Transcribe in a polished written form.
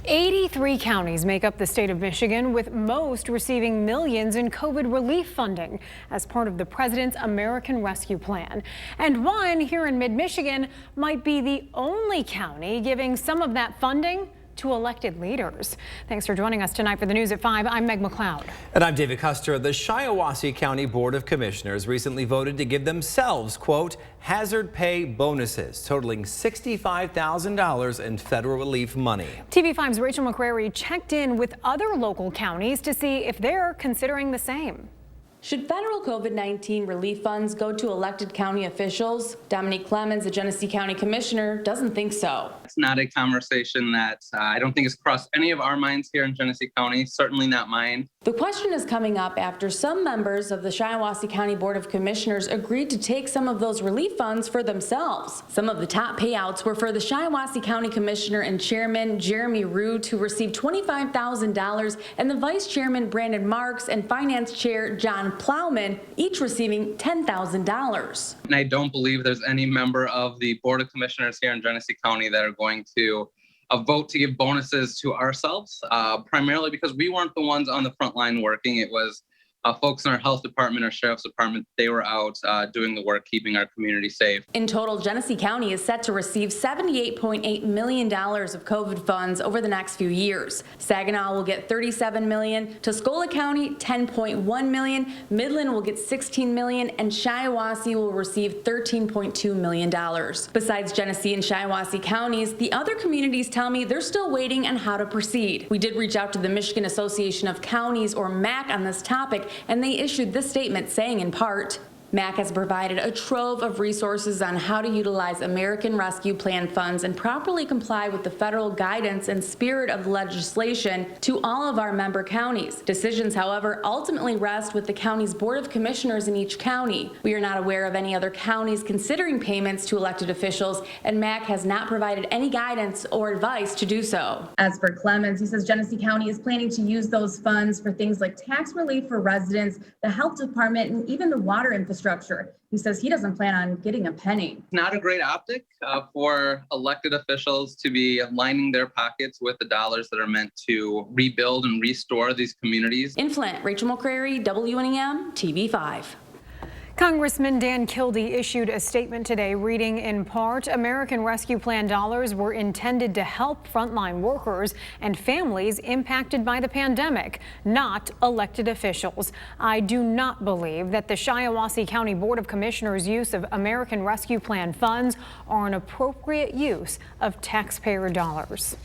83 counties make up the state of Michigan, with most receiving millions in COVID relief funding as part of the president's American Rescue Plan. And one here in mid-Michigan might be the only county giving some of that funding to elected leaders. Thanks for joining us tonight for the news at 5. I'm Meg McLeod. And I'm David Custer. The Shiawassee County Board of Commissioners recently voted to give themselves, quote, hazard pay bonuses totaling $65,000 in federal relief money. TV5's Rachel McCrary checked in with other local counties to see if they're considering the same. Should federal COVID-19 relief funds go to elected county officials? Domonique Clemons, the Genesee County Commissioner, doesn't think so. It's not a conversation that I don't think has crossed any of our minds here in Genesee County, certainly not mine. The question is coming up after some members of the Shiawassee County Board of Commissioners agreed to take some of those relief funds for themselves. Some of the top payouts were for the Shiawassee County Commissioner and Chairman Jeremy Root, who received $25,000, and the Vice Chairman Brandon Marks and Finance Chair John Plowman, each receiving $10,000. And I don't believe there's any member of the Board of Commissioners here in Genesee County that are going to vote to give bonuses to ourselves, primarily because we weren't the ones on the front line working. It was folks in our health department or sheriff's department. They were out doing the work, keeping our community safe. In total, Genesee County is set to receive $78.8 million of COVID funds over the next few years. Saginaw will get $37 million, Tuscola County $10.1 million, Midland will get $16 million, and Shiawassee will receive $13.2 million. Besides Genesee and Shiawassee counties, the other communities tell me they're still waiting on how to proceed. We did reach out to the Michigan Association of Counties, or MAC, on this topic, and they issued this statement saying, in part, MAC has provided a trove of resources on how to utilize American Rescue Plan funds and properly comply with the federal guidance and spirit of the legislation to all of our member counties. Decisions, however, ultimately rest with the county's Board of Commissioners in each county. We are not aware of any other counties considering payments to elected officials, and MAC has not provided any guidance or advice to do so. As for Clemons, he says Genesee County is planning to use those funds for things like tax relief for residents, the health department, and even the water infrastructure. He says he doesn't plan on getting a penny. Not a great optic for elected officials to be lining their pockets with the dollars that are meant to rebuild and restore these communities. In Flint, Rachel McCrary, WNEM TV5. Congressman Dan Kildee issued a statement today reading, in part, American Rescue Plan dollars were intended to help frontline workers and families impacted by the pandemic, not elected officials. I do not believe that the Shiawassee County Board of Commissioners' use of American Rescue Plan funds are an appropriate use of taxpayer dollars.